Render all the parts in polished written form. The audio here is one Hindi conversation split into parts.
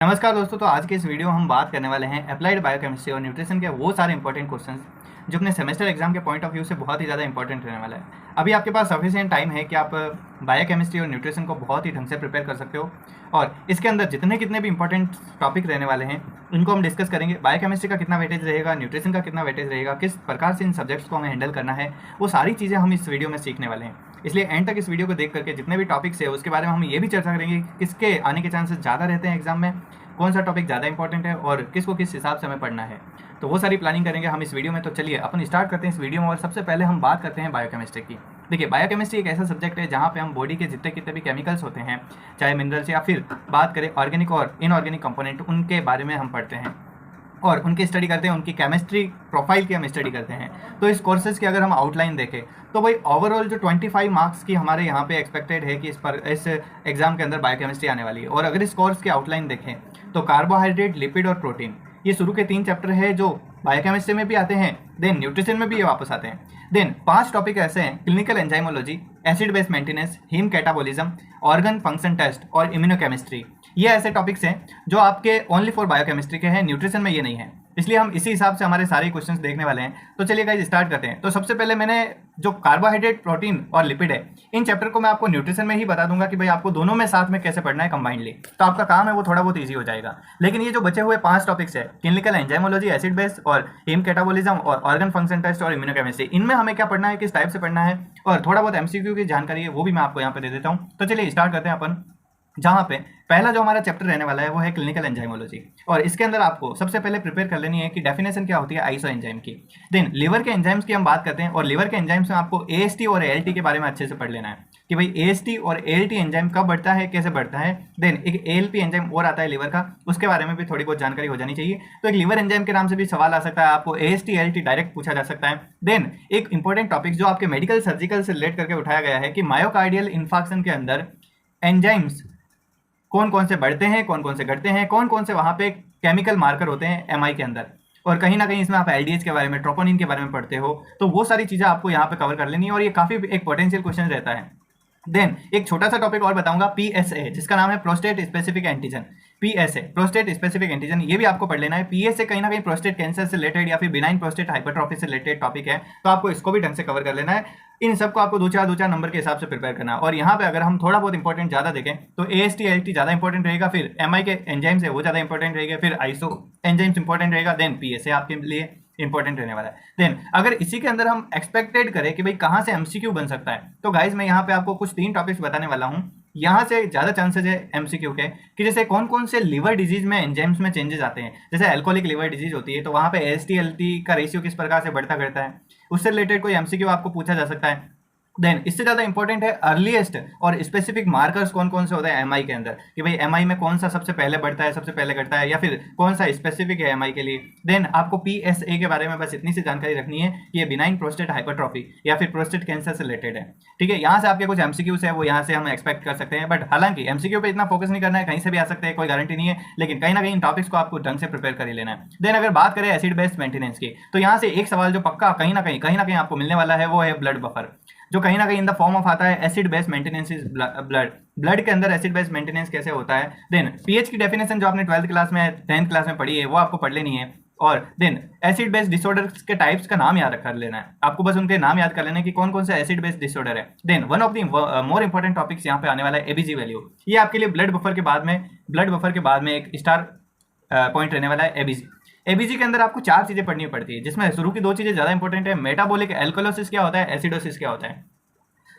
नमस्कार दोस्तों। तो आज के इस वीडियो में हम बात करने वाले हैं अप्लाइड बायोकेमिस्ट्री और न्यूट्रिशन के वो सारे इंपॉर्टेंट क्वेश्चंस जो अपने सेमेस्टर एग्जाम के पॉइंट ऑफ व्यू से बहुत ही ज़्यादा इंपॉर्टेंट रहने वाला है। अभी आपके पास सफिशिएंट टाइम है कि आप बायोकेमिस्ट्री और न्यूट्रिशन को बहुत ही ढंग से प्रिपेयर कर सकते हो और इसके अंदर जितने भी इंपॉर्टेंट टॉपिक रहने वाले हैं इनको हम डिस्कस करेंगे। बायोकेमिस्ट्री का कितना वेटेज रहेगा, न्यूट्रिशन का कितना वेटेज रहेगा, किस प्रकार से इन सब्जेक्ट्स को हमें हैंडल करना है, वो सारी चीज़ें हम इस वीडियो में सीखने वाले हैं। इसलिए एंड तक इस वीडियो को देख करके जितने भी टॉपिक्स है उसके बारे में हम ये भी चर्चा करेंगे किसके आने के चांसेस ज़्यादा रहते हैं एग्जाम में, कौन सा टॉपिक ज़्यादा इंपॉर्टेंट है और किसको किस हिसाब से हमें पढ़ना है। तो वो सारी प्लानिंग करेंगे हम इस वीडियो में। तो चलिए अपन स्टार्ट करते हैं इस वीडियो में और सबसे पहले हम बात करते हैं बायोकेमिस्ट्री की। देखिए, बायोकेमिस्ट्री एक ऐसा सब्जेक्ट है जहाँ पे हम बॉडी के जितने भी केमिकल्स होते हैं, चाहे मिनरल्स या फिर बात करें ऑर्गेनिक और इनऑर्गेनिक कंपोनेंट, उनके बारे में हम पढ़ते हैं और उनकी स्टडी करते हैं, उनकी केमिस्ट्री प्रोफाइल की हम स्टडी करते हैं। तो इस कोर्सेज की अगर हम आउटलाइन देखें तो भाई ओवरऑल जो 25 मार्क्स की हमारे यहाँ पे एक्सपेक्टेड है कि इस एग्जाम के अंदर बायोकेमिस्ट्री आने वाली है। और अगर इस कोर्स की आउटलाइन देखें तो कार्बोहाइड्रेट, लिपिड और प्रोटीन, ये शुरू के 3 चैप्टर है जो बायोकेमिस्ट्री में भी आते हैं, देन न्यूट्रिशन में भी ये वापस आते हैं। देन 5 टॉपिक ऐसे हैं: clinical enzymology, acid base maintenance, heme catabolism, organ function test और इम्यूनोकेमिस्ट्री। ये ऐसे टॉपिक्स हैं जो आपके ओनली फॉर बायोकेमिस्ट्री के हैं, न्यूट्रिशन में ये नहीं है। इसलिए हम इसी हिसाब से हमारे सारे क्वेश्चंस देखने वाले हैं। तो चलिए गाइस स्टार्ट करते हैं। तो सबसे पहले मैंने जो कार्बोहाइड्रेट, प्रोटीन और लिपिड है, इन चैप्टर को मैं आपको न्यूट्रिशन में ही बता दूंगा कि भाई आपको दोनों में साथ में कैसे पढ़ना है कंबाइंडली। तो आपका काम है वो थोड़ा बहुत ईजी हो जाएगा। लेकिन ये जो बचे हुए 5 टॉपिक्स है, क्लिनिकल एंजाइमोलॉजी, एसिड बेस और हीम कैटाबॉलिज्म और ऑर्गन फंक्शन टेस्ट और इम्यूनोकेमिस्ट्री, इनमें हमें क्या पढ़ना है, किस टाइप से पढ़ना है और थोड़ा बहुत एमसीक्यू की जानकारी है वो भी मैं आपको यहाँ पे दे देता हूँ। तो चलिए स्टार्ट करते हैं अपन। जहाँ पे पहला जो हमारा चैप्टर रहने वाला है वो है क्लिनिकल एंजाइमोलॉजी और इसके अंदर आपको सबसे पहले प्रिपेयर कर लेनी है कि डेफिनेशन क्या होती है आइसो एंजाइम की। देन लिवर के एंजाइम्स की हम बात करते हैं और लिवर के एंजाइम्स में आपको एएसटी और एएलटी के बारे में अच्छे से पढ़ लेना है कि भाई एएसटी और एएलटी एंजाइम कब बढ़ता है, कैसे बढ़ता है। देन एक एएलपी एंजाइम और आता है लिवर का, उसके बारे में भी थोड़ी बहुत जानकारी हो जानी चाहिए। तो एक लिवर एंजाइम के नाम से भी सवाल आ सकता है, आपको एएसटी एएलटी डायरेक्ट पूछा जा सकता है। देन एक इंपॉर्टेंट टॉपिक जो आपके मेडिकल सर्जिकल से रिलेट करके उठाया गया है कि मायोकार्डियल इन्फार्क्शन के अंदर एंजाइम्स कौन कौन से बढ़ते हैं, कौन कौन से घटते हैं, कौन कौन से वहाँ पे केमिकल मार्कर होते हैं एमआई के अंदर। और कहीं ना कहीं इसमें आप एलडीएच के बारे में, ट्रोपोनिन के बारे में पढ़ते हो। तो वो सारी चीज़ें आपको यहाँ पे कवर कर लेनी है और ये काफ़ी एक पोटेंशियल क्वेश्चन रहता है। देन एक छोटा सा टॉपिक और बताऊंगा, पीएसए, जिसका नाम है prostate specific antigen. PSA, prostate specific antigen, ये भी आपको पढ़ लेना है। पीएसए कहीं ना कहीं प्रोस्टेट कैंसर से रिलेटेड या फिर बिनाइन प्रोस्टेट हाइपरट्रॉफी से रिलेटेड टॉपिक है, तो आपको इसको भी ढंग से कवर कर लेना है। इन सबको आपको दो चार नंबर के हिसाब से प्रिपेयर करना है। और यहाँ पे अगर हम थोड़ा बहुत इंपॉर्टेंट ज़्यादा देखें तो एएसटी एएलटी ज़्यादा इंपॉर्टेंट रहेगा, फिर एमआई के एंजाइम्स है वो ज़्यादा इंपॉर्टेंट रहेगा, फिर आइसो एंजाइम्स इंपॉर्टेंट रहेगा, देन पीएसए आपके लिए इंपॉर्टेंट रहने वाला है। देन अगर इसी के अंदर हम एक्सपेक्टेड करें कि भाई कहाँ से एमसीक्यू बन सकता है, तो गाइज मैं यहाँ पे आपको कुछ 3 टॉपिक्स बताने वाला हूँ। यहाँ से ज़्यादा चांसेस है एमसीक्यू के कि जैसे कौन कौन से लिवर डिजीज में एंजाइम्स में चेंजेस आते हैं। जैसे एल्कोहलिक लिवर डिजीज होती है तो वहाँ पे एएसटी एएलटी का रेशियो किस प्रकार से बढ़ता करता है, उससे रिलेटेड कोई एमसीक्यू आपको पूछा जा सकता है। देन इससे ज़्यादा इंपॉर्टेंट है अर्लीस्ट और स्पेसिफिक मार्कर्स कौन कौन से होते हैं एमआई के अंदर, कि भाई एमआई में कौन सा सबसे पहले बढ़ता है, सबसे पहले घटता है, या फिर कौन सा स्पेसिफिक है एमआई के लिए। देन आपको पीएसए के बारे में बस इतनी सी जानकारी रखनी है कि ये बिनाइन प्रोस्टेट हाइपरट्रॉफी या फिर प्रोस्टेट कैंसर से रिलेटेड है। ठीक है, यहाँ से आपके कुछ एमसीक्यूज है वो यहाँ से हम एक्सपेक्ट कर सकते हैं, बट हालांकि एमसीक्यू पे इतना फोकस नहीं करना है, कहीं से भी आ सकते हैं, कोई गारंटी नहीं है, लेकिन कहीं ना कहीं इन टॉपिक्स को आपको ढंग से प्रिपेयर कर ही लेना है। देन अगर बात करें एसिड बेस्ड मेंटेनेंस की, तो यहाँ से एक सवाल जो पक्का कहीं ना कहीं आपको मिलने वाला है वो है ब्लड बफर, जो कहीं ना कहीं इन द फॉर्म ऑफ आता है acid base maintenance is blood के अंदर एसिड बेस मेंटेनेंस कैसे होता है। देन पीएच की डेफिनेशन जो आपने 12th क्लास में 10th क्लास में पढ़ी है वो आपको पढ़ लेनी है। और देन एसिड बेस डिसऑर्डर्स के टाइप्स का नाम याद कर लेना है, आपको बस उनके नाम याद कर लेना है कि कौन कौन से एसिड बेस डिसऑर्डर है। Then one of the more important topics यहाँ पे आने वाला है एबीजी वैल्यू। ये आपके लिए ब्लड बफर के बाद में एक स्टार पॉइंट रहने वाला है एबीजी। एबीजी के अंदर आपको 4 चीजें पढ़नी पड़ती है, जिसमें शुरू की 2 चीजें ज्यादा इंपॉर्टेंट है, मेटाबॉलिक एल्कलोसिस क्या होता है, एसिडोसिस क्या होता है।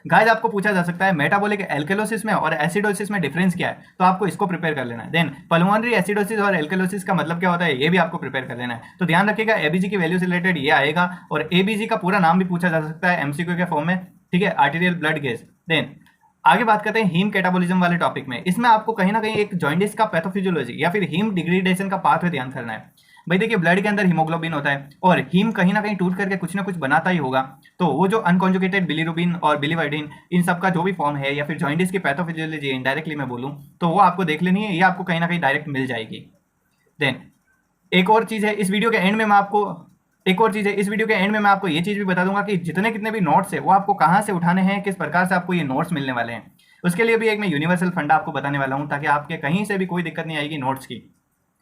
गाइस आपको पूछा जा सकता है मेटाबॉलिक एल्कलोसिस में और एसिडोसिस में डिफरेंस क्या है, तो आपको इसको प्रिपेयर कर लेना है। देन पल्मोनरी एसिडोसिस और एल्कलोसिस का मतलब क्या होता है ये भी आपको प्रिपेयर कर लेना है। तो ध्यान रखिएगा एबीजी की वैल्यू से रिलेटेड ये आएगा और एबीजी का पूरा नाम भी पूछा जा सकता है एमसीक्यू के फॉर्म में, ठीक है, आर्टेरियल ब्लड गेज। देन आगे बात करते हैं हीम कैटाबॉलिज्म वाले टॉपिक में। इसमें आपको कहीं ना कहीं एक जॉइंडिस का पैथोफिजियोलॉजी या फिर हीम डिग्रेडेशन का पाथवे ध्यान करना है। भाई देखिए, ब्लड के अंदर हीमोग्लोबिन होता है और हीम कहीं ना कहीं टूट करके कुछ ना कुछ बनाता ही होगा। तो वो जो अनकॉन्जुगेटेड बिलीरुबिन और बिलीवर्डिन, इन सब का जो भी फॉर्म है या फिर जॉइंडिस की पैथोफिजियोलॉजी इनडायरेक्टली मैं बोलूँ तो वो आपको देख लेनी है, ये आपको कहीं ना कहीं डायरेक्ट मिल जाएगी। देन एक और चीज़ है, इस वीडियो के एंड में मैं आपको ये चीज़ भी बता दूंगा कि जितने कितने भी नोट्स है वो आपको कहाँ से उठाने हैं, किस प्रकार से आपको ये नोट्स मिलने वाले हैं। उसके लिए भी एक मैं यूनिवर्सल फंडा आपको बताने वाला हूँ, ताकि आपके कहीं से भी कोई दिक्कत नहीं आएगी नोट्स की।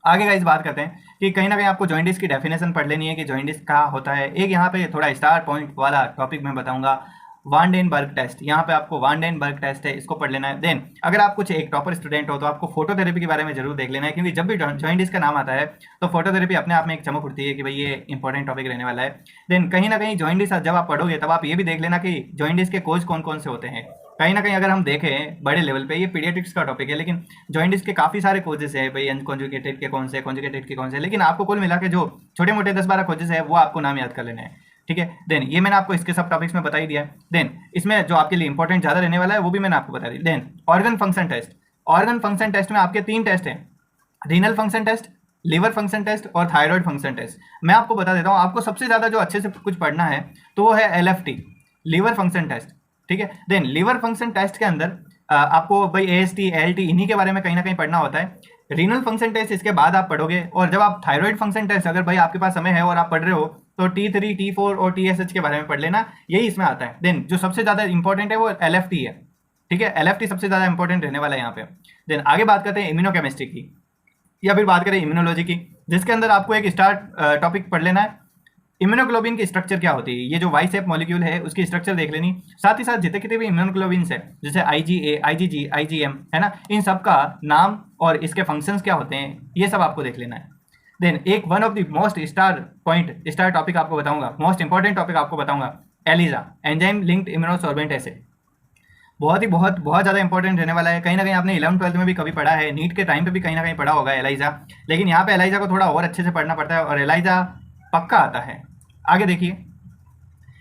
आगे का इस बात करते हैं कि कहीं ना कहीं आपको जॉइंडिस की डेफिनेशन पढ़ लेनी है कि जॉइंडिस क्या होता है। एक यहाँ पे थोड़ा स्टार पॉइंट वाला टॉपिक मैं बताऊंगा, वांडेनबर्ग टेस्ट। यहाँ पे आपको वांडेनबर्ग टेस्ट है, इसको पढ़ लेना है। देन अगर आप कुछ एक टॉपर स्टूडेंट हो तो आपको फोटोथेरेपी के बारे में जरूर देख लेना है, क्योंकि जब भी जॉइंडिस का नाम आता है तो फोटोथेरेपी अपने आप में एक चमक उठती है कि भाई ये इंपॉर्टेंट टॉपिक रहने वाला है। देन कहीं ना कहीं जॉइंडिस जब आप पढ़ोगे तब आप ये भी देख लेना कि जॉइंडिस के कोज कौन कौन से होते हैं। कहीं ना कहीं अगर हम देखें बड़े लेवल पे, ये पीडियाट्रिक्स का टॉपिक है, लेकिन जॉइंडिस के काफ़ी सारे कोजेस है भाई, अनकॉन्जुगेटेड के कौन से, कॉन्जुगेटेड के कौन से, लेकिन आपको कुल मिला के जो छोटे मोटे 10-12 कोजेस है वो आपको नाम याद कर लेना है, ठीक है। देन ये मैंने आपको इसके सब टॉपिक्स में बता ही दिया है। देन इसमें जो आपके लिए इंपॉर्टेंट ज़्यादा रहने वाला है वो भी मैंने आपको बता दिया। Then organ function test. Organ function test में आपके 3 टेस्ट हैं, renal function test, liver function test और थायराइड फंक्शन टेस्ट। मैं आपको बता देता हूँ, आपको सबसे ज़्यादा जो अच्छे से कुछ पढ़ना है तो वो है LFT, लीवर फंक्शन टेस्ट, ठीक है। देन लीवर फंक्शन टेस्ट के अंदर आपको भाई AST ALT इन्हीं के बारे में कहीं ना कहीं पढ़ना होता है। रीनल फंक्शन टेस्ट इसके बाद आप पढ़ोगे, और जब आप थायराइड फंक्शन टेस्ट अगर भाई आपके पास समय है और आप पढ़ रहे हो तो T3 T4 और TSH के बारे में पढ़ लेना, यही इसमें आता है। देन जो सबसे ज़्यादा इंपॉर्टेंट है वो LFT है, ठीक है। LFT सबसे ज़्यादा इंपॉर्टेंट रहने वाला है यहाँ पे। देन आगे बात करते हैं इम्यूनोकेमिस्ट्री की, या फिर बात करें इम्यूनोलॉजी की, जिसके अंदर आपको एक स्टार्ट टॉपिक पढ़ लेना है, इम्यूनोग्लोबिन की स्ट्रक्चर क्या होती है। ये जो वाई शेप मॉलिक्यूल है उसकी स्ट्रक्चर देख लेनी, साथ ही साथ जितने कितने भी इम्यूनोग्लोबिन है जैसे IgA IgG IgM है ना, इन सब का नाम और इसके फंक्शंस क्या होते हैं ये सब आपको देख लेना है। देन एक one of the most star topic आपको बताऊंगा, मोस्ट इंपॉर्टेंट टॉपिक आपको बताऊंगा, ELISA, एंजाइम लिंक्ड इम्यूनोसॉर्बेंट एसे। बहुत ज़्यादा इंपॉर्टेंट रहने वाला है। कहीं ना कहीं आपने 11th-12th में भी कभी पढ़ा है, नीट के टाइम पे भी कहीं ना कहीं पढ़ा होगा ELISA, लेकिन यहाँ पे ELISA को थोड़ा और अच्छे से पढ़ना पड़ता है और ELISA पक्का आता है। आगे देखिए,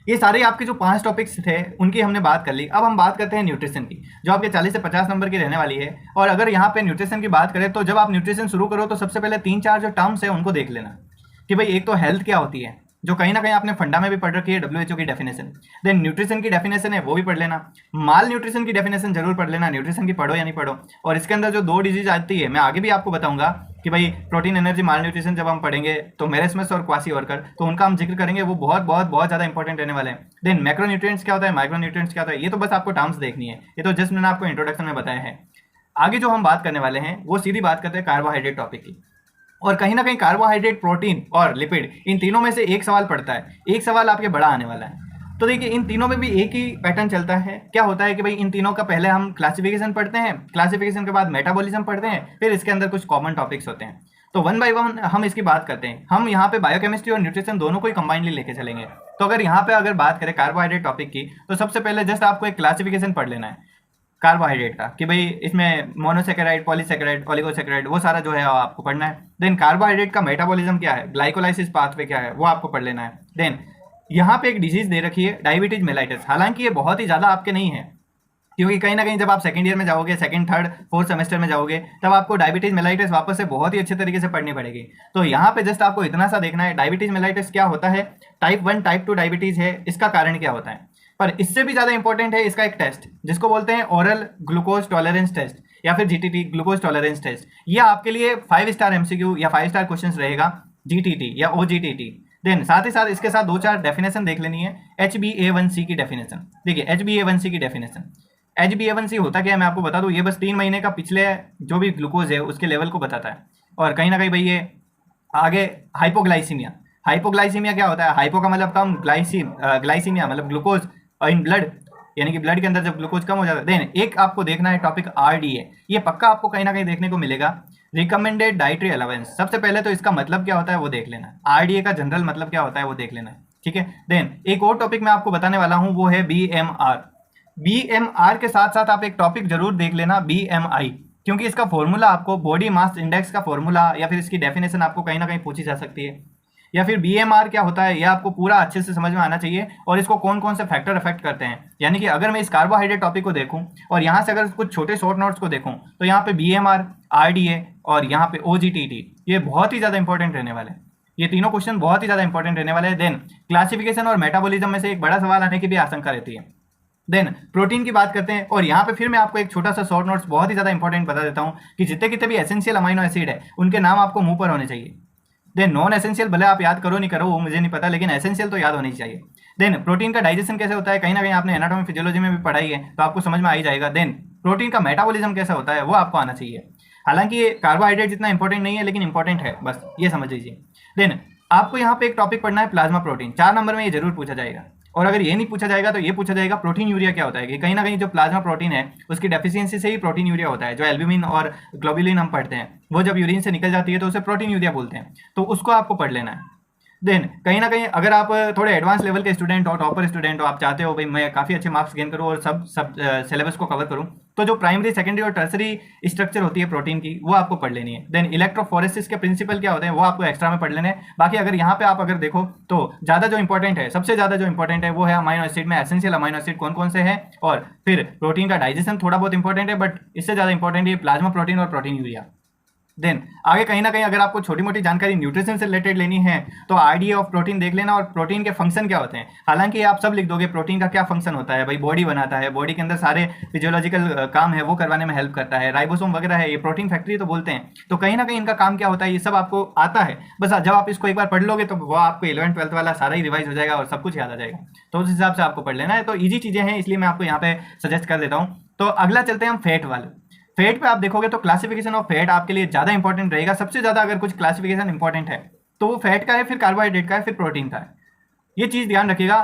ये सारे आपके जो 5 टॉपिक्स थे उनकी हमने बात कर ली। अब हम बात करते हैं न्यूट्रिशन की, जो आपके 40 से 50 नंबर की रहने वाली है। और अगर यहाँ पे न्यूट्रिशन की बात करें तो जब आप न्यूट्रिशन शुरू करो तो सबसे पहले 3-4 जो टर्म्स है उनको देख लेना कि भाई एक तो हेल्थ क्या होती है, जो कहीं ना कहीं आपने फंडा में भी पढ़ रखी है, WHO की डेफिनेशन। देन न्यूट्रिशन की डेफिनेशन है वो भी पढ़ लेना, माल न्यूट्रिशन की डेफिनेशन जरूर पढ़ लेना, न्यूट्रिशन की पढ़ो या नहीं पढ़ो। और इसके अंदर जो 2 डिजीज आती है मैं आगे भी आपको बताऊंगा कि भाई प्रोटीन एनर्जी माल न्यूट्रिशन जब हम पढ़ेंगे तो मेरेस्मस और क्वासी-ओरकर, तो उनका हम जिक्र करेंगे, वो बहुत ज़्यादा इंपॉर्टेंट रहने वाले हैं। देन मैक्रोन्यूट्रिएंट्स क्या होता है, माइक्रोन्यूट्रिएंट्स क्या होता है, ये तो बस आपको टर्म्स देखनी है, ये तो जस्ट मैंने आपको इंट्रोडक्शन में बताया है। आगे जो हम बात करने वाले हैं वो सीधी बात करते हैं कार्बोहाइड्रेट टॉपिक की। और कहीं ना कहीं कार्बोहाइड्रेट, प्रोटीन और लिपिड, इन तीनों में से एक सवाल पड़ता है, एक सवाल आपके बड़ा आने वाला है। तो देखिए इन तीनों में भी एक ही पैटर्न चलता है। क्या होता है कि भाई इन तीनों का पहले हम क्लासिफिकेशन पढ़ते हैं, क्लासिफिकेशन के बाद मेटाबॉलिज्म पढ़ते हैं, फिर इसके अंदर कुछ कॉमन टॉपिक्स होते हैं। तो 1 बाय 1 हम इसकी बात करते हैं। हम यहाँ पे बायोकेमिस्ट्री और न्यूट्रिशन दोनों को ही कंबाइनली लेके चलेंगे। तो अगर यहाँ पे अगर बात करें कार्बोहाइड्रेट टॉपिक की, तो सबसे पहले जस्ट आपको एक क्लासिफिकेशन पढ़ लेना है कार्बोहाइड्रेट का कि भाई इसमें मोनोसेकेराइड, पॉलीसेकेराइड, ओलिगोसेकेराइड, वो सारा जो है आपको पढ़ना है। देन कार्बोहाइड्रेट का मेटाबॉलिज्म क्या है, ग्लाइकोलाइसिस पाथवे क्या है, वो आपको पढ़ लेना है। देन यहाँ पे एक डिजीज दे रखी है डायबिटीज मेलाइटिस, हालांकि ये बहुत ही ज़्यादा आपके नहीं है, क्योंकि कहीं ना कहीं जब आप सेकंड ईयर में जाओगे, सेकंड थर्ड फोर्थ सेमेस्टर में जाओगे, तब आपको डायबिटीज मेलाइटिस वापस से बहुत ही अच्छे तरीके से पढ़नी पड़ेगी। तो यहाँ पे जस्ट आपको इतना सा देखना है डायबिटीज मेलाइटिस क्या होता है, टाइप 1 टाइप 2 डायबिटीज है, इसका कारण क्या होता है। पर इससे भी ज़्यादा इंपॉर्टेंट है इसका एक टेस्ट जिसको बोलते हैं ओरल ग्लूकोज टॉलरेंस टेस्ट या फिर GTT, ग्लूकोज टॉलरेंस टेस्ट। ये आपके लिए 5 स्टार MCQ या 5 स्टार क्वेश्चन रहेगा, GTT या OGTT। देन साथ ही साथ इसके साथ 2-4 डेफिनेशन देख लेनी है। HbA1c की डेफिनेशन देखिए, HbA1c की डेफिनेशन, HbA1c होता क्या है मैं आपको बता दूं, ये बस 3 महीने का पिछले जो भी ग्लूकोज है उसके लेवल को बताता है। और कहीं ना कहीं भाई ये आगे हाइपोग्लाइसीमिया, हाइपोग्लाइसीमिया क्या होता है, हाइपो का मतलब कम, ग्लाइसीमिया मतलब ग्लूकोज इन ब्लड, यानी कि ब्लड के अंदर जब ग्लूकोज कम हो जाता है। देन एक आपको देखना है टॉपिक RDA, ये पक्का आपको कहीं ना कहीं देखने को मिलेगा, रिकमेंडेड डाइटरी अलावेंस। सबसे पहले तो इसका मतलब क्या होता है वो देख लेना, RDA का जनरल मतलब क्या होता है वो देख लेना है, ठीक है। देन एक और टॉपिक मैं आपको बताने वाला हूँ वो है BMR। BMR के साथ साथ आप एक टॉपिक जरूर देख लेना BMI, क्योंकि इसका फॉर्मूला आपको बॉडी मास इंडेक्स का फॉर्मूला या फिर इसकी डेफिनेशन आपको कहीं ना कहीं पूछी जा सकती है, या फिर BMR क्या होता है ये आपको पूरा अच्छे से समझ में आना चाहिए, और इसको कौन कौन से फैक्टर अफेक्ट करते हैं। यानी कि अगर मैं इस कार्बोहाइड्रेट टॉपिक को देखूं और यहाँ से अगर कुछ छोटे शॉर्ट नोट्स को देखूं तो यहाँ पे BMR, RDA और यहाँ पे OGTT ये बहुत ही ज़्यादा इंपॉर्टेंट रहने वाले हैं। ये तीनों क्वेश्चन बहुत ही ज़्यादा इंपॉर्टेंट रहने वाले हैं। देन क्लासिफिकेशन और मेटाबॉलिज्म में से एक बड़ा सवाल आने की भी आशंका रहती है। देन प्रोटीन की बात करते हैं, और यहाँ पे फिर मैं आपको एक छोटा सा शॉर्ट नोट्स बहुत ही ज़्यादा इंपॉर्टेंट बता देता हूँ कि जितने कितने भी एसेंशियल अमाइनो एसिड है उनके नाम आपको मुंह पर होने चाहिए। देन नॉन एसेंशियल भले आप याद करो नहीं करो वो मुझे नहीं पता, लेकिन एसेंशियल तो याद होनी चाहिए। देन प्रोटीन का डाइजेशन कैसे होता है, कहीं ना कहीं आपने एनाटॉमी फिजियोलॉजी में भी पढ़ाई है तो आपको समझ में आ ही जाएगा। देन प्रोटीन का मेटाबॉलिज्म कैसा होता है वो आपको आना चाहिए। हालांकि कार्बोहाइड्रेट जितना इंपॉर्टेंट नहीं है लेकिन इंपॉर्टेंट है, बस ये समझ लीजिए। देन आपको यहाँ पे एक टॉपिक पढ़ना है प्लाज्मा प्रोटीन, 4 नंबर में ये जरूर पूछा जाएगा। और अगर ये नहीं पूछा जाएगा तो ये पूछा जाएगा प्रोटीन यूरिया क्या होता है, कि कहीं ना कहीं जो प्लाज्मा प्रोटीन है उसकी डेफिशिएंसी से ही प्रोटीन यूरिया होता है। जो एल्ब्यूमिन और ग्लोबुलिन हम पढ़ते हैं वो जब यूरिन से निकल जाती है तो उसे प्रोटीन यूरिया बोलते हैं, तो उसको आपको पढ़ लेना है। देन कहीं ना कहीं अगर आप थोड़े एडवांस लेवल के स्टूडेंट हो, टॉपर स्टूडेंट हो, आप चाहते हो भाई मैं काफ़ी अच्छे मार्क्स गेन करूँ और सब सिलेबस को कवर करूँ, तो जो प्राइमरी, सेकेंडरी और टर्सरी स्ट्रक्चर होती है प्रोटीन की वो आपको पढ़ लेनी है। देन इलेक्ट्रोफोरेसिस के प्रिंसिपल क्या होते हैं वो आपको एक्स्ट्रा में पढ़ लेने हैं। बाकी अगर यहाँ पे आप अगर देखो तो ज़्यादा जो इंपॉर्टेंट है, सबसे ज़्यादा जो इंपॉर्टेंट है वो है अमाइनो एसिड में एसेंशियल अमाइनो एसिड कौन कौन से हैं, और फिर प्रोटीन का डाइजेशन थोड़ा बहुत इंपॉर्टेंट है, बट इससे ज़्यादा इंपॉर्टेंट है प्लाज्मा प्रोटीन और प्रोटीन यूरिया। देन आगे कहीं ना कहीं अगर आपको छोटी मोटी जानकारी न्यूट्रिशन से रिलेटेड लेनी है तो आईडीए ऑफ प्रोटीन देख लेना, और प्रोटीन के फंक्शन क्या होते हैं। हालांकि आप सब लिख दोगे प्रोटीन का क्या फंक्शन होता है, भाई बॉडी बनाता है, बॉडी के अंदर सारे फिजियोलॉजिकल काम है वो करवाने में हेल्प करता है, राइबोसोम वगैरह है, ये प्रोटीन फैक्ट्री तो बोलते हैं, तो कहीं ना कहीं इनका काम क्या होता है ये सब आपको आता है। बस जब आप इसको एक बार पढ़ लोगे तो वो आपको 11th-12th वाला सारा ही रिवाइज हो जाएगा और सब कुछ याद आ जाएगा, तो उस हिसाब से आपको पढ़ लेना है। तो ईजी चीज़ें हैं इसलिए मैं आपको यहाँ पे सजेस्ट कर देता हूँ। तो अगला चलते हैं हम फैट वाले। फैट पे आप देखोगे तो क्लासिफिकेशन ऑफ फैट आपके लिए ज़्यादा इंपॉर्टेंट रहेगा। सबसे ज़्यादा अगर कुछ क्लासिफिकेशन इंपॉर्टेंट है तो वो फैट का है, फिर कार्बोहाइड्रेट का है, फिर प्रोटीन का है। ये चीज़ ध्यान रखिएगा।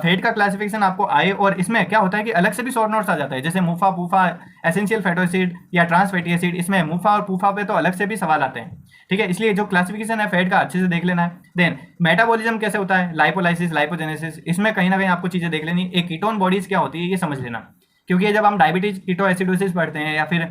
फैट का क्लासिफिकेशन आपको आए, और इसमें क्या होता है कि अलग से भी शॉर्ट नोट्स आ जाता है, जैसे मुफा, पूफा, एसेंशियल फैटी एसिड या ट्रांस फैटी एसिड, इसमें मुफा और पूफा पे तो अलग से भी सवाल आते हैं। ठीक है, इसलिए जो क्लासिफिकेशन है फैट का अच्छे से देख लेना है। देन मेटाबॉलिज्म कैसे होता है, लाइपोलाइसिस, लाइपोजेनेसिस, इसमें कहीं ना कहीं आपको चीज़ें देख लेनी। एक कीटोन बॉडीज क्या होती है ये समझ लेना, क्योंकि जब हम डायबिटीज कीटोएसिडोसिस पढ़ते हैं या फिर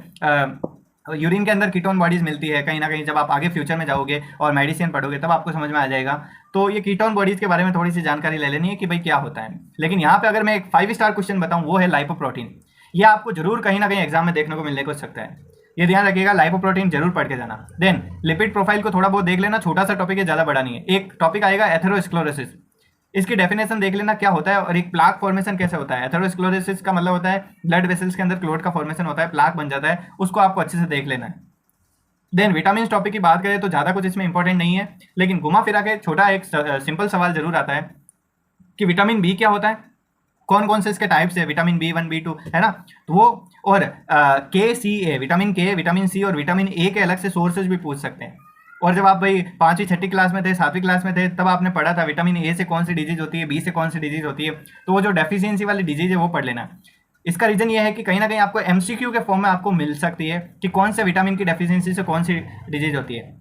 यूरिन के अंदर कीटोन बॉडीज मिलती है, कहीं ना कहीं जब आप आगे फ्यूचर में जाओगे और मेडिसिन पढ़ोगे तब आपको समझ में आ जाएगा। तो ये कीटोन बॉडीज के बारे में थोड़ी सी जानकारी ले लेनी है कि भाई क्या होता है। लेकिन यहाँ पे अगर मैं एक 5 स्टार क्वेश्चन बताऊँ वो है लाइपोप्रोटीन। ये आपको जरूर कहीं ना कहीं एग्जाम में देखने को मिलने को सकता है, ये ध्यान रखिएगा, लाइपोप्रोटीन जरूर पढ़ के जाना। देन लिपिड प्रोफाइल को थोड़ा बहुत देख लेना, छोटा सा टॉपिक है, ज़्यादा बड़ा नहीं है। एक टॉपिक आएगा एथेरोस्क्लेरोसिस, इसकी डेफिनेशन देख लेना क्या होता है, और एक प्लाक फॉर्मेशन कैसे होता है। एथेरोस्क्लेरोसिस का मतलब होता है ब्लड वेसल्स के अंदर क्लोट का फॉर्मेशन होता है, प्लाक बन जाता है, उसको आपको अच्छे से देख लेना है। देन विटामिन टॉपिक की बात करें तो ज़्यादा कुछ इसमें इंपॉर्टेंट नहीं है, लेकिन घुमा फिरा के छोटा एक सिंपल सवाल जरूर आता है कि विटामिन बी क्या होता है, कौन कौन से इसके टाइप्स है, विटामिन B1, B2 है ना, तो वो, और KCA, विटामिन के, विटामिन सी और विटामिन ए के अलग से सोर्सेज भी पूछ सकते हैं। और जब आप भाई 5वीं 6वीं क्लास में थे, 7वीं क्लास में थे, तब आपने पढ़ा था विटामिन ए से कौन सी डिजीज होती है, बी से कौन सी डिजीज होती है, तो वो जो डेफिशिएंसी वाली डिजीज है वो पढ़ लेना। इसका रीजन ये है कि कहीं ना कहीं आपको MCQ के फॉर्म में आपको मिल सकती है कि कौन से विटामिन की डेफिशिएंसी से कौन सी डिजीज होती है।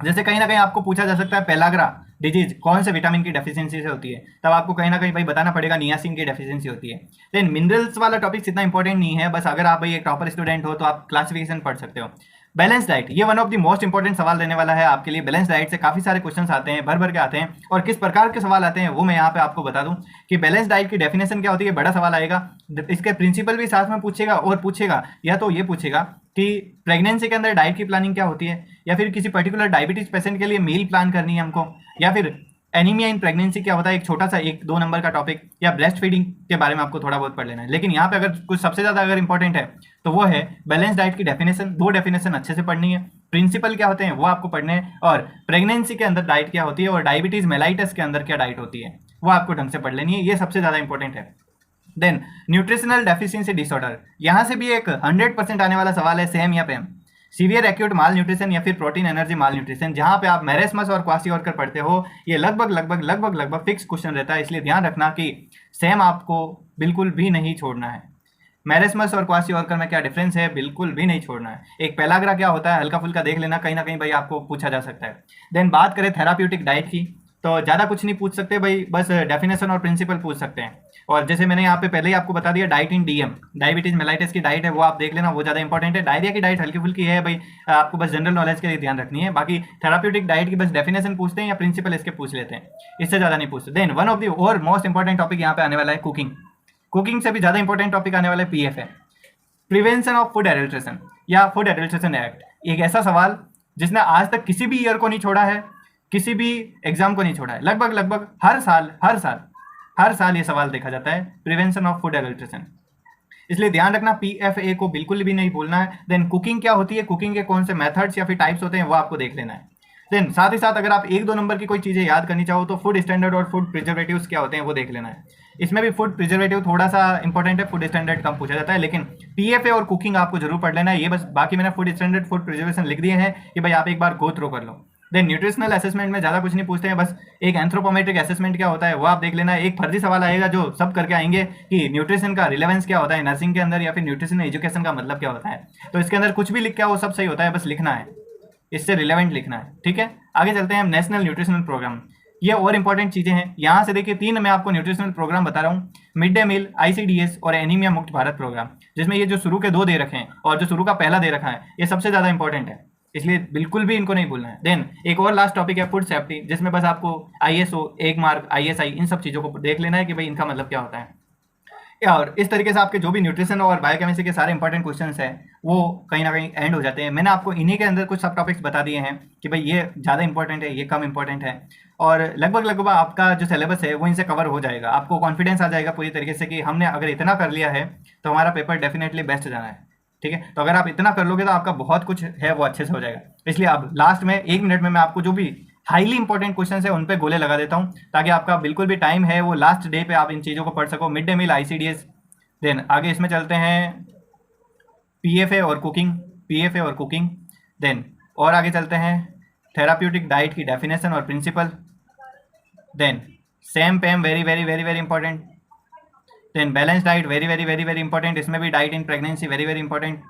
जैसे कहीं ना कहीं आपको पूछा जा सकता है पेलाग्रा डिजीज कौन से विटामिन की डेफिशिएंसी से होती है, तब आपको कहीं ना कहीं भाई बताना पड़ेगा नियासिन की डेफिशिएंसी होती है। देन मिनरल्स वाला टॉपिक इतना इंपॉर्टेंट नहीं है, बस अगर आप भाई एक टॉपर स्टूडेंट हो तो आप क्लासिफिकेशन पढ़ सकते हो। बैलेंस डाइट, ये one of the most important सवाल रहने वाला है आपके लिए। बैलेंस डाइट से काफ़ी सारे क्वेश्चंस आते हैं, भर भर के आते हैं, और किस प्रकार के सवाल आते हैं वो मैं यहाँ पे आपको बता दूं कि बैलेंस डाइट की डेफिनेशन क्या होती है। बड़ा सवाल आएगा, इसके प्रिंसिपल भी साथ में पूछेगा, और पूछेगा या तो ये पूछेगा कि प्रेगनेंसी के अंदर डाइट की प्लानिंग क्या होती है, या फिर किसी पर्टिकुलर डायबिटीज पेशेंट के लिए मील प्लान करनी है हमको, या फिर एनीमिया इन प्रेगनेंसी क्या होता है, एक छोटा सा 1-2 नंबर का टॉपिक, या ब्रेस्ट फीडिंग के बारे में आपको थोड़ा बहुत पढ़ लेना है। लेकिन यहाँ पे अगर कुछ सबसे ज़्यादा अगर इंपॉर्टेंट है तो वो है बैलेंस डाइट की डेफिनेशन। 2 डेफिनेशन अच्छे से पढ़नी है, प्रिंसिपल क्या होते हैं वो आपको पढ़ने हैं, और प्रेगनेंसी के अंदर डाइट क्या होती है, और डायबिटीज मेलाइटस के अंदर क्या डाइट होती है वो आपको ढंग से पढ़ लेनी है, ये सबसे ज़्यादा इंपॉर्टेंट है। देन न्यूट्रिशनल डेफिशिएंसी डिसऑर्डर, यहाँ से भी एक 100% आने वाला सवाल है, सेम या पेम, सीवियर एक्यूट माल न्यूट्रिशन या फिर प्रोटीन एनर्जी माल न्यूट्रिशन, जहाँ पे आप मैरेस्मस और क्वासियोरकर पढ़ते हो, ये लगभग फिक्स क्वेश्चन रहता है। इसलिए ध्यान रखना कि सेम आपको बिल्कुल भी नहीं छोड़ना है। मैरेस्मस और क्वासियोरकर में क्या डिफरेंस है, बिल्कुल भी नहीं छोड़ना है। एक पेलाग्रा क्या होता है, हल्का फुल्का देख लेना, कहीं ना कहीं भाई आपको पूछा जा सकता है। देन बात करें थेराप्यूटिक डाइट की, तो ज़्यादा कुछ नहीं पूछ सकते भाई, बस डेफिनेशन और प्रिंसिपल पूछ सकते हैं। और जैसे मैंने यहाँ पे पहले ही आपको बता दिया, डाइट इन DM, डायबिटीज मेलाइटिस की डाइट है वो आप देख लेना, वो ज़्यादा इंपॉर्टेंट है। डायरिया की डाइट हल्की फुल्की है भाई, आपको बस जनरल नॉलेज के लिए ध्यान रखनी है। बाकी थेराप्यूटिक डाइट की बस डेफिनेशन पूछते हैं या प्रिंसिपल इसके पूछ लेते हैं, इससे ज़्यादा नहीं पूछते। देन वन ऑफ द और मोस्ट इंपॉर्टेंट टॉपिक यहाँ पे आने वाला है कुकिंग। कुकिंग से भी ज़्यादा इंपॉर्टेंट टॉपिक आने वाला है PF है, प्रिवेंशन ऑफ फूड एडल्ट्रेशन या फूड एडल्ट्रेशन एक्ट। एक ऐसा सवाल जिसने आज तक किसी भी ईयर को नहीं छोड़ा है, किसी भी एग्जाम को नहीं छोड़ा है, लगभग हर साल ये सवाल देखा जाता है, प्रिवेंशन ऑफ फूड एडल्ट्रेशन। इसलिए ध्यान रखना, PFA को बिल्कुल भी नहीं भूलना है। देन कुकिंग क्या होती है, कुकिंग के कौन से मेथड्स या फिर टाइप्स होते हैं वो आपको देख लेना है। देन साथ ही साथ अगर आप 1-2 नंबर की कोई चीज़ें याद करनी चाहो तो फूड स्टैंडर्ड और फूड प्रिजर्वेटिव्स क्या होते हैं वो देख लेना है। इसमें भी फूड प्रिजर्वेटिव थोड़ा सा इंपॉर्टेंट है, फूड स्टैंडर्ड कम पूछा जाता है, लेकिन पीएफए और कुकिंग आपको जरूर पढ़ लेना है। ये बस बाकी मैंने फूड स्टैंडर्ड फूड प्रिजर्वेशन लिख दिए हैं कि भाई आप एक बार गो थ्रू कर लो। देन न्यूट्रिशनल असेसमेंट में ज़्यादा कुछ नहीं पूछते हैं, बस एक एंथ्रोपोमेट्रिक असेसमेंट क्या होता है वो आप देख लेना। एक फर्जी सवाल आएगा जो सब करके आएंगे कि न्यूट्रिशन का रिलेवेंस क्या होता है नर्सिंग के अंदर, या फिर न्यूट्रिशन एजुकेशन का मतलब क्या होता है। तो इसके अंदर कुछ भी लिख के वो सब सही होता है, बस लिखना है, इससे रिलेवेंट लिखना है, ठीक है। आगे चलते हैं नेशनल न्यूट्रिशनल प्रोग्राम। ये और इंपॉर्टेंट चीजें हैं, यहाँ से देखिए 3 मैं आपको न्यूट्रिशनल प्रोग्राम बता रहा हूँ, मिड डे मील, आईसीडीएस और एनीमिया मुक्त भारत प्रोग्राम, जिसमें ये जो शुरू के 2 दे रखे हैं और जो शुरू का पहला दे रखा है ये सबसे ज्यादा इंपॉर्टेंट है, इसलिए बिल्कुल भी इनको नहीं भूलना है। देन एक और लास्ट टॉपिक है फूड सेफ्टी, जिसमें बस आपको आईएसओ, एक मार्क, आईएसआई, इन सब चीजों को देख लेना है कि भाई इनका मतलब क्या होता है। और इस तरीके से आपके जो भी न्यूट्रिशन और बायोकेमिस्ट्री के सारे इंपॉर्टेंट क्वेश्चंस हैं वो कहीं ना कहीं एंड हो जाते हैं। मैंने आपको इन्हीं के अंदर कुछ सब टॉपिक्स बता दिए हैं कि भाई ये ज़्यादा इंपॉर्टेंट है, ये कम इंपॉर्टेंट है, और लगभग आपका जो सिलेबस है वो इनसे कवर हो जाएगा। आपको कॉन्फिडेंस आ जाएगा पूरी तरीके से कि हमने अगर इतना कर लिया है तो हमारा पेपर डेफिनेटली बेस्ट जाना है, ठीक है। तो अगर आप इतना कर लोगे तो आपका बहुत कुछ है वो अच्छे से हो जाएगा। इसलिए अब लास्ट में 1 मिनट में मैं आपको जो भी हाईली इंपॉर्टेंट क्वेश्चन है उन पे गोले लगा देता हूँ, ताकि आपका बिल्कुल भी टाइम है वो लास्ट डे पे आप इन चीज़ों को पढ़ सको। Mid day meal, ICDS, then आगे इसमें चलते हैं पीएफए और कुकिंग, पीएफए और कुकिंग, देन और आगे चलते हैं थेराप्यूटिक डाइट की डेफिनेशन और principle, then SAM PEM, very very very very important, then balance diet, very very very very important, इसमें भी diet in pregnancy, very very important.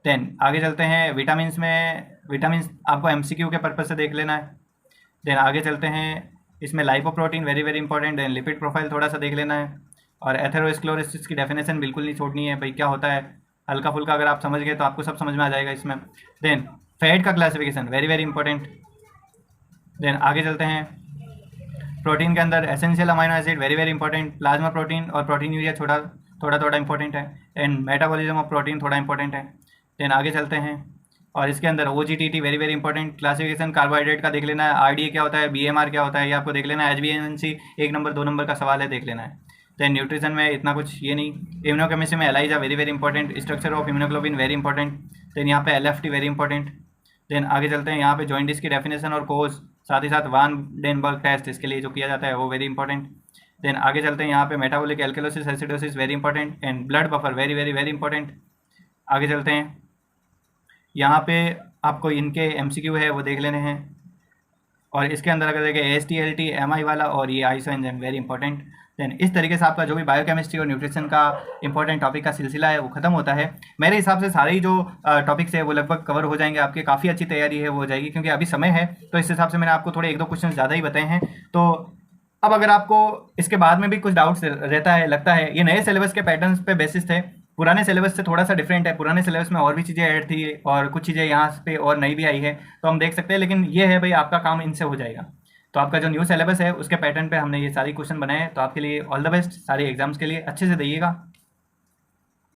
Then आगे चलते हैं विटामिन में, विटामिन आपको एमसीक्यू के पर्पज से देख लेना है। देन आगे चलते हैं इसमें lipoprotein, very very important, then lipid profile थोड़ा सा देख लेना है, और एथेरोस्क्लेरोसिस की डेफिनेशन बिल्कुल नहीं छोड़नी है, भाई क्या होता है, हल्का फुल्का अगर आप समझ गए तो आपको सब समझ में आ जाएगा इसमें। देन फैट का classification, very very important. Then आगे चलते हैं प्रोटीन के अंदर essential amino acid, very very important, plasma protein और प्रोटीन यूरिया थोड़ा इंपॉर्टेंट है, एंड मेटाबॉलिज्म ऑफ प्रोटीन थोड़ा इंपॉर्टेंट है। देन आगे चलते हैं और इसके अंदर OGTT, very very important, classification carbohydrate का देख लेना है, RDA क्या होता है, BMR क्या होता है, ये आपको देख लेना है। HbA1c 1 नंबर 2 नंबर का सवाल है, देख लेना है। देन न्यूट्रिशन में इतना कुछ ये नहीं। इम्यूनोकेमिस्ट्री में ELISA, very very important, structure of immunoglobulin, very important. Then यहाँ पे LFT, वेरी इंपॉर्टेंट। देन आगे चलते हैं यहाँ पे जॉइंटिस की डेफिनेशन और कोज, साथ ही साथ वान डेनबर्ग टेस्ट इसके लिए जो किया जाता है वो वेरी इंपॉर्टेंट। देन आगे चलते हैं यहाँ पे metabolic alkalosis, acidosis, very important, and blood buffer, very very very important. आगे चलते हैं यहाँ पे आपको इनके MCQ है वो देख लेने हैं, और इसके अंदर अगर देखें AST, LT, MI वाला और ये isoenzyme, very important. Then इस तरीके से आपका जो भी बायोकेमिस्ट्री और न्यूट्रिशन का इंपॉर्टेंट टॉपिक का सिलसिला है वो खत्म होता है। मेरे हिसाब से सारे ही जो टॉपिक्स है वो लगभग कवर हो जाएंगे, आपकी काफ़ी अच्छी तैयारी है वो हो जाएगी, क्योंकि अभी समय है तो इस हिसाब से मैंने आपको थोड़े 1-2 क्वेश्चन ज़्यादा ही बताए हैं। तो अब अगर आपको इसके बाद में भी कुछ डाउट्स रहता है, लगता है ये नए सिलेबस के पैटर्न्स पे बेसिस थे, पुराने सिलेबस से थोड़ा सा डिफरेंट है, पुराने सिलेबस में और भी चीज़ें ऐड थी और कुछ चीज़ें यहाँ पे और नई भी आई है तो हम देख सकते हैं, लेकिन ये है भाई आपका काम इनसे हो जाएगा। तो आपका जो न्यू सिलेबस है उसके पैटर्न पे हमने ये सारी क्वेश्चन बनाए हैं, तो आपके लिए ऑल द बेस्ट, सारे एग्जाम्स के लिए अच्छे से दिएगा।